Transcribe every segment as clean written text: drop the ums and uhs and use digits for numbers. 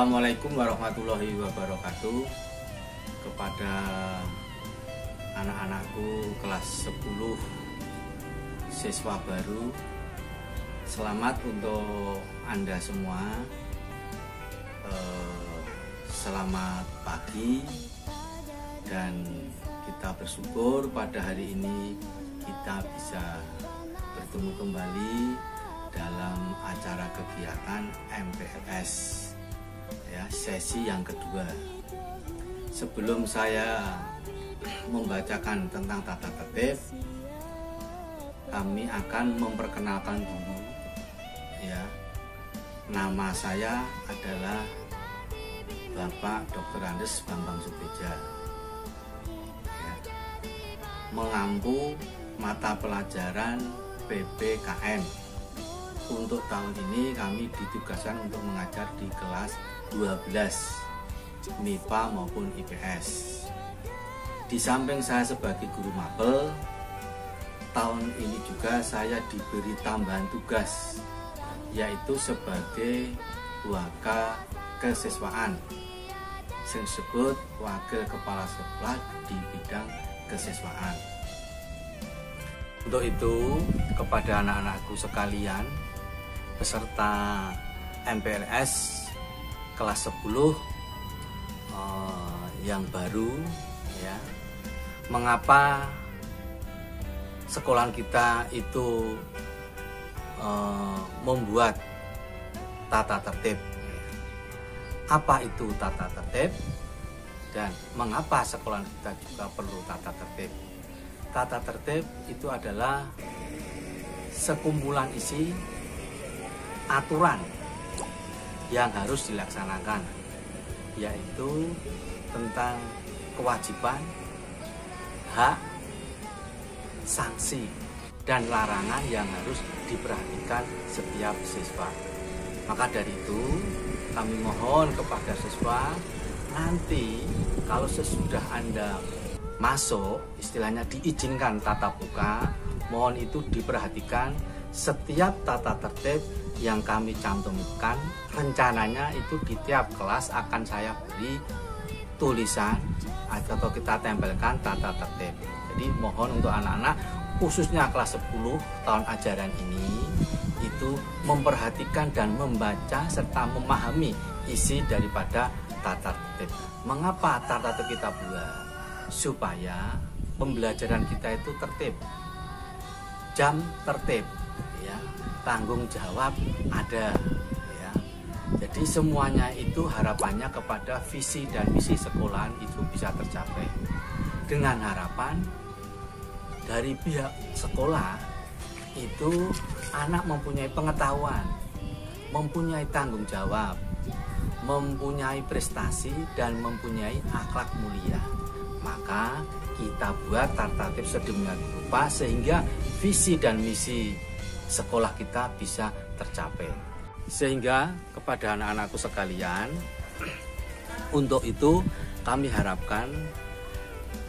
Assalamualaikum warahmatullahi wabarakatuh. Kepada anak-anakku kelas 10 siswa baru, selamat untuk Anda semua. Selamat pagi, dan kita bersyukur pada hari ini kita bisa bertemu kembali dalam acara kegiatan MPLS ya, sesi yang kedua. Sebelum saya membacakan tentang tata tertib, kami akan memperkenalkan dulu ya. Nama saya adalah Bapak Dr. Andes Bambang Suteja ya, mengampu mata pelajaran PPKN. Untuk tahun ini kami ditugaskan untuk mengajar di kelas 12 MIPA maupun IPS. Di samping saya sebagai guru mapel, tahun ini juga saya diberi tambahan tugas, yaitu sebagai waka kesiswaan, yang disebut wakil kepala sekolah di bidang kesiswaan. Untuk itu, kepada anak-anakku sekalian peserta MPLS kelas 10 yang baru ya, mengapa sekolahan kita itu membuat tata tertib? Apa itu tata tertib dan mengapa sekolahan kita juga perlu tata tertib? Tata tertib itu adalah sekumpulan isi aturan yang harus dilaksanakan, yaitu tentang kewajiban, hak, sanksi, dan larangan yang harus diperhatikan setiap siswa. Maka dari itu kami mohon kepada siswa, nanti kalau sesudah Anda masuk, istilahnya diizinkan tatap muka, mohon itu diperhatikan setiap tata tertib yang kami cantumkan. Rencananya itu di tiap kelas akan saya beri tulisan atau kita tempelkan tata tertib. Jadi mohon untuk anak-anak khususnya kelas 10 tahun ajaran ini itu memperhatikan dan membaca serta memahami isi daripada tata tertib. Mengapa tata tertib kita buat? Supaya pembelajaran kita itu tertib, jam tertib ya, tanggung jawab ada ya. Jadi semuanya itu harapannya kepada visi dan misi sekolahan itu bisa tercapai, dengan harapan dari pihak sekolah itu anak mempunyai pengetahuan, mempunyai tanggung jawab, mempunyai prestasi, dan mempunyai akhlak mulia. Maka kita buat tata tertib sedemikian rupa sehingga visi dan misi sekolah kita bisa tercapai. Sehingga kepada anak-anakku sekalian, untuk itu kami harapkan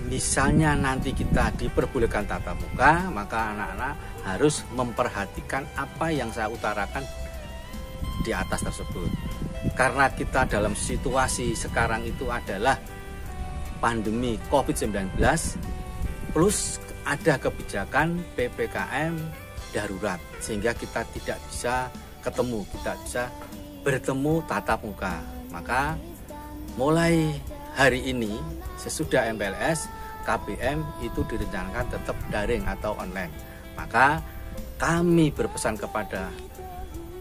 misalnya nanti kita diperbolehkan tatap muka, maka anak-anak harus memperhatikan apa yang saya utarakan di atas tersebut. Karena kita dalam situasi sekarang itu adalah pandemi COVID-19 plus ada kebijakan PPKM darurat, sehingga kita tidak bisa ketemu, tidak bisa bertemu tatap muka. Maka mulai hari ini sesudah MPLS, KBM itu direncanakan tetap daring atau online. Maka kami berpesan kepada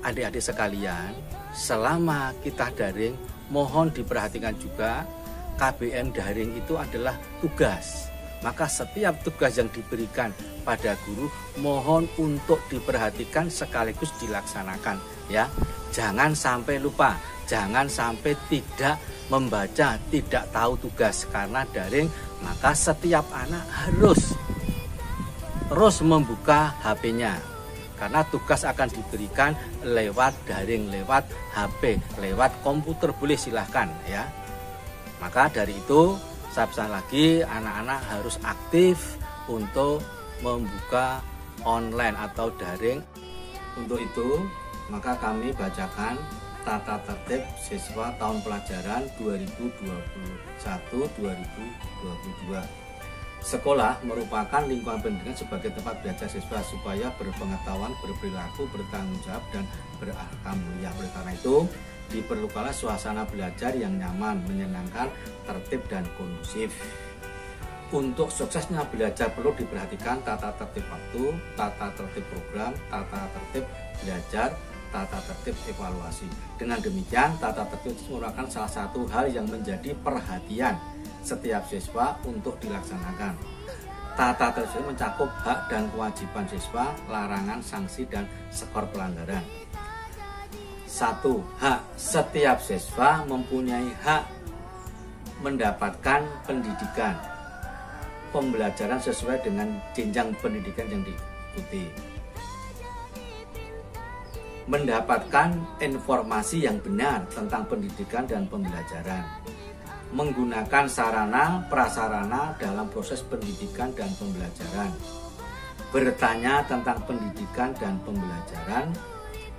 adik-adik sekalian, selama kita daring mohon diperhatikan juga KBM daring itu adalah tugas. Maka setiap tugas yang diberikan pada guru mohon untuk diperhatikan sekaligus dilaksanakan ya. Jangan sampai lupa, jangan sampai tidak membaca, tidak tahu tugas karena daring. Maka setiap anak harus terus membuka HP-nya, karena tugas akan diberikan lewat daring, lewat HP, lewat komputer, boleh silahkan ya. Maka dari itu saya pesan lagi, anak-anak harus aktif untuk membuka online atau daring. Untuk itu maka kami bacakan tata tertib siswa tahun pelajaran 2021-2022. Sekolah merupakan lingkungan pendidikan sebagai tempat belajar siswa supaya berpengetahuan, berperilaku, bertanggung jawab, dan berakhlak mulia. Oleh karena itu, diperlukanlah suasana belajar yang nyaman, menyenangkan, tertib, dan kondusif. Untuk suksesnya belajar perlu diperhatikan tata tertib waktu, tata tertib program, tata tertib belajar, tata tertib evaluasi. Dengan demikian, tata tertib merupakan salah satu hal yang menjadi perhatian setiap siswa untuk dilaksanakan. Tata tertib mencakup hak dan kewajiban siswa, larangan, sanksi, dan skor pelanggaran. 1. Hak. Setiap siswa mempunyai hak mendapatkan pendidikan, pembelajaran sesuai dengan jenjang pendidikan yang diikuti, mendapatkan informasi yang benar tentang pendidikan dan pembelajaran, menggunakan sarana prasarana dalam proses pendidikan dan pembelajaran, bertanya tentang pendidikan dan pembelajaran,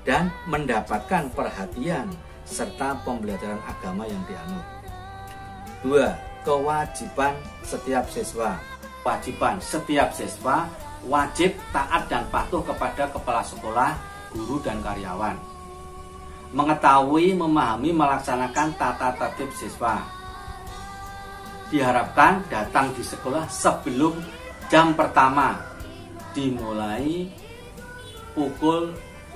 dan mendapatkan perhatian serta pembelajaran agama yang dianut. 2. Kewajiban setiap siswa. Kewajiban setiap siswa wajib taat dan patuh kepada kepala sekolah, guru, dan karyawan. Mengetahui, memahami, melaksanakan tata tertib siswa. Diharapkan datang di sekolah sebelum jam pertama, dimulai pukul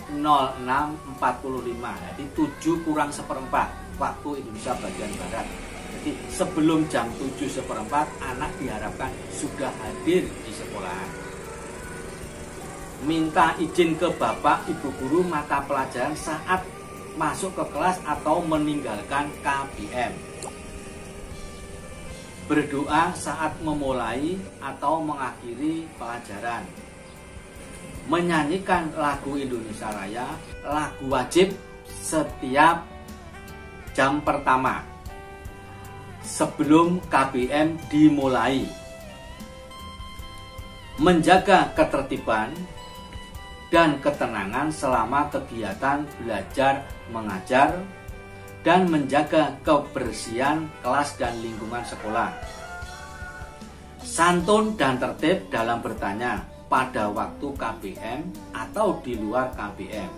06.45, jadi 7:45 waktu Indonesia bagian Barat. Jadi sebelum jam 7:15 anak diharapkan sudah hadir di sekolahan. Minta izin ke bapak ibu guru mata pelajaran saat masuk ke kelas atau meninggalkan KBM. Berdoa saat memulai atau mengakhiri pelajaran. Menyanyikan lagu Indonesia Raya, lagu wajib setiap jam pertama sebelum KBM dimulai. Menjaga ketertiban dan ketenangan selama kegiatan belajar mengajar, dan menjaga kebersihan kelas dan lingkungan sekolah. Santun dan tertib dalam bertanya pada waktu KBM atau di luar KBM.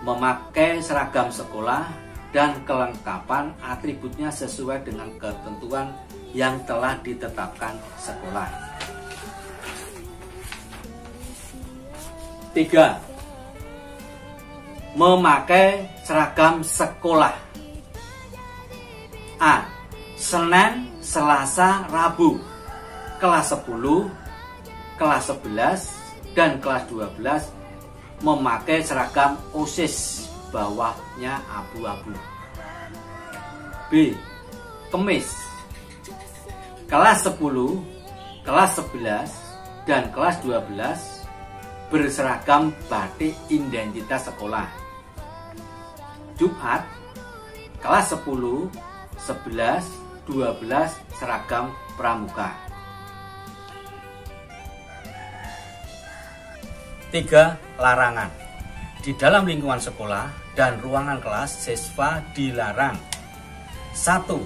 Memakai seragam sekolah dan kelengkapan atributnya sesuai dengan ketentuan yang telah ditetapkan sekolah. 3. Memakai seragam sekolah. A. Senin, Selasa, Rabu. Kelas 10, kelas 11, dan kelas 12 memakai seragam OSIS, bawahnya abu-abu. B. Kemis. Kelas 10, kelas 11, dan kelas 12 berseragam batik identitas sekolah. Jumat, kelas 10, 11, 12 seragam pramuka. 3. Larangan. Di dalam lingkungan sekolah dan ruangan kelas, siswa dilarang: 1.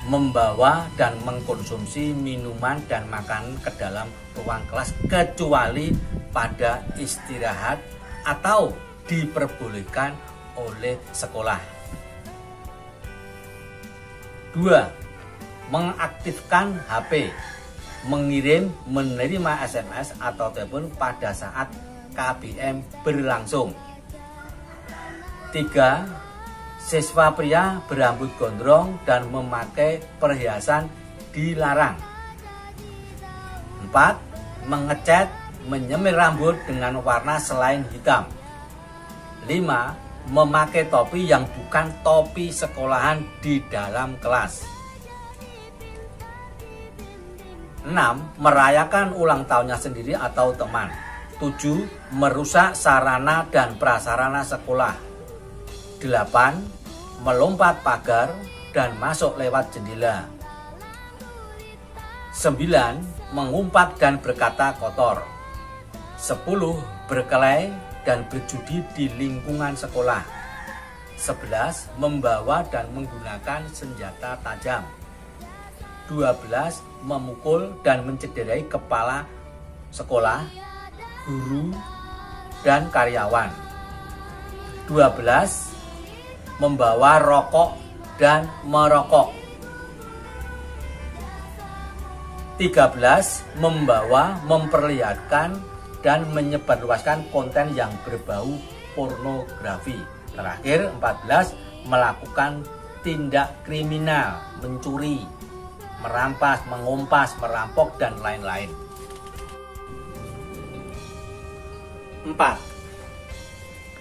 Membawa dan mengkonsumsi minuman dan makanan ke dalam ruang kelas kecuali pada istirahat atau diperbolehkan oleh sekolah. 2. Mengaktifkan HP, mengirim, menerima SMS atau telepon pada saat KBM berlangsung. 3. Siswa pria berambut gondrong dan memakai perhiasan dilarang. 4. Mengecat, menyemir rambut dengan warna selain hitam. 5. Memakai topi yang bukan topi sekolahan di dalam kelas. 6. Merayakan ulang tahunnya sendiri atau teman. 7. Merusak sarana dan prasarana sekolah. 8. Melompat pagar dan masuk lewat jendela. 9. Mengumpat dan berkata kotor. 10. Berkelahi dan berjudi di lingkungan sekolah. 11. Membawa dan menggunakan senjata tajam. 12. Memukul dan mencederai kepala sekolah, guru, dan karyawan. 12. Membawa rokok dan merokok. 13. Membawa, memperlihatkan, dan menyebarluaskan konten yang berbau pornografi. Terakhir, 14. Melakukan tindak kriminal, mencuri, merampas, mengumpas, merampok, dan lain-lain. 4.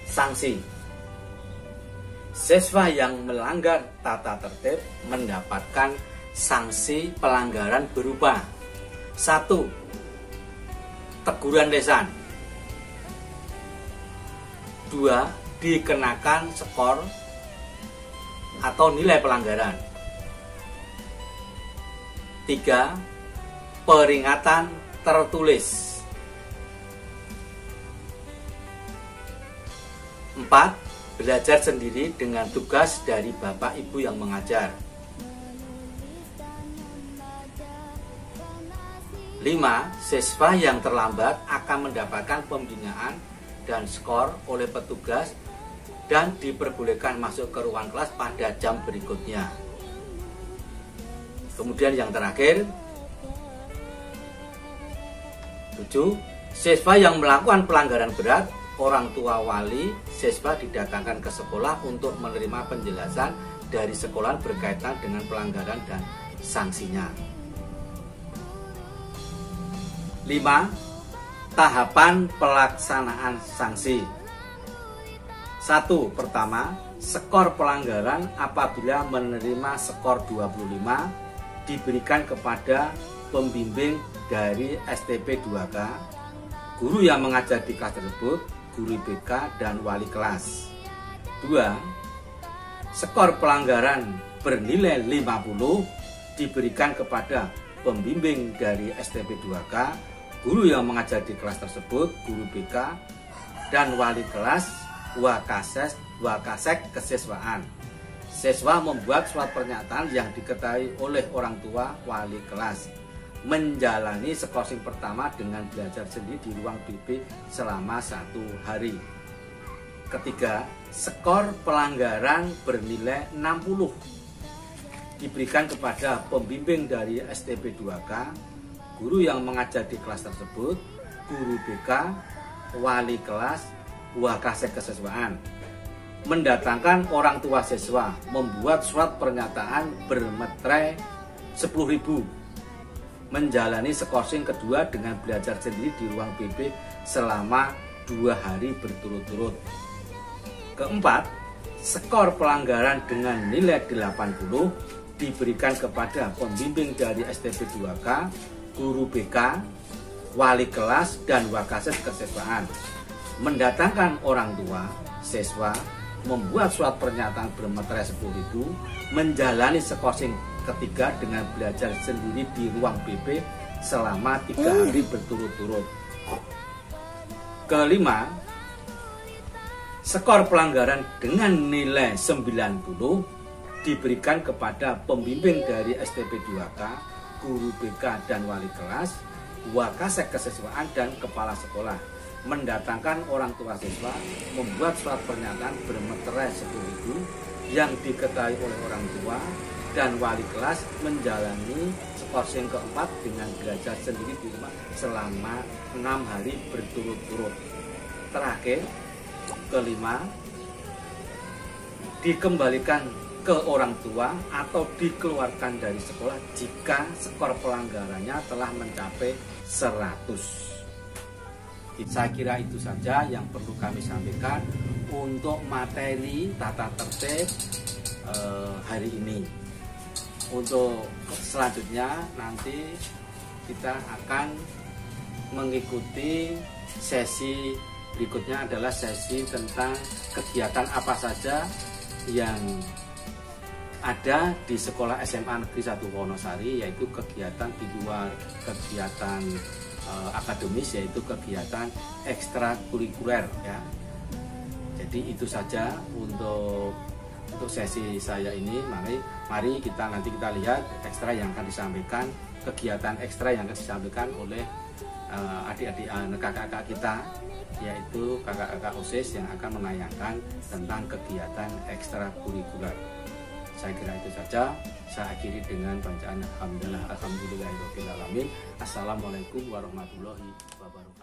Sanksi. Siswa yang melanggar tata tertib mendapatkan sanksi pelanggaran berupa 1. Teguran lisan. 2. Dikenakan skor atau nilai pelanggaran. 3. Peringatan tertulis. 4. Belajar sendiri dengan tugas dari bapak ibu yang mengajar. 5. Siswa yang terlambat akan mendapatkan pembinaan dan skor oleh petugas dan diperbolehkan masuk ke ruang kelas pada jam berikutnya. Kemudian yang terakhir, 7. Siswa yang melakukan pelanggaran berat, orang tua wali siswa didatangkan ke sekolah untuk menerima penjelasan dari sekolah berkaitan dengan pelanggaran dan sanksinya. 5. Tahapan pelaksanaan sanksi. 1. Pertama, skor pelanggaran apabila menerima skor 25 diberikan kepada pembimbing dari STP 2K, guru yang mengajar di kelas tersebut, guru BK, dan wali kelas. 2. Skor pelanggaran bernilai 50 diberikan kepada pembimbing dari STP 2K, guru yang mengajar di kelas tersebut, guru BK, dan wali kelas Wakasek kesiswaan. Siswa membuat surat pernyataan yang diketahui oleh orang tua wali kelas. Menjalani skorsing pertama dengan belajar sendiri di ruang BB selama 1 hari. Ketiga, skor pelanggaran bernilai 60 diberikan kepada pembimbing dari STP 2K, guru yang mengajar di kelas tersebut, guru BK, wali kelas, Wakasek kesiswaan. Mendatangkan orang tua siswa, membuat surat pernyataan bermeterai 10.000. Menjalani skorsing kedua dengan belajar sendiri di ruang BB selama 2 hari berturut-turut. Keempat, skor pelanggaran dengan nilai 80 diberikan kepada pembimbing dari STP 2K, guru BK, wali kelas, dan Wakasek kesiswaan. Mendatangkan orang tua siswa, membuat surat pernyataan bermeterai 10.000, menjalani skorsing ketiga dengan belajar sendiri di ruang BB selama 3 hari berturut-turut. Kelima, skor pelanggaran dengan nilai 90 diberikan kepada pembimbing dari STP 2K, guru BK, dan wali kelas, Wakasek kesiswaan, dan kepala sekolah. Mendatangkan orang tua siswa, membuat surat pernyataan bermeterai 10.000 yang diketahui oleh orang tua dan wali kelas, menjalani skorsing keempat dengan belajar sendiri di rumah selama 6 hari berturut-turut. Terakhir, kelima, dikembalikan ke orang tua atau dikeluarkan dari sekolah jika skor pelanggarannya telah mencapai 100. Saya kira itu saja yang perlu kami sampaikan untuk materi tata tertib hari ini. Untuk selanjutnya nanti kita akan mengikuti sesi berikutnya, adalah sesi tentang kegiatan apa saja yang ada di sekolah SMA Negeri 1 Wonosari, yaitu kegiatan di luar kegiatan akademis, yaitu kegiatan ekstrakurikuler ya. Jadi Jadi itu saja untuk sesi saya ini. Mari nanti kita lihat ekstra yang akan disampaikan, kegiatan ekstra yang akan disampaikan oleh adik-adik kakak-kakak kita, yaitu kakak-kakak OSIS yang akan menayangkan tentang kegiatan ekstrakurikuler. Saya kira itu saja. Saya akhiri dengan bacaan alhamdulillahirabbil alamin. Assalamualaikum warahmatullahi wabarakatuh.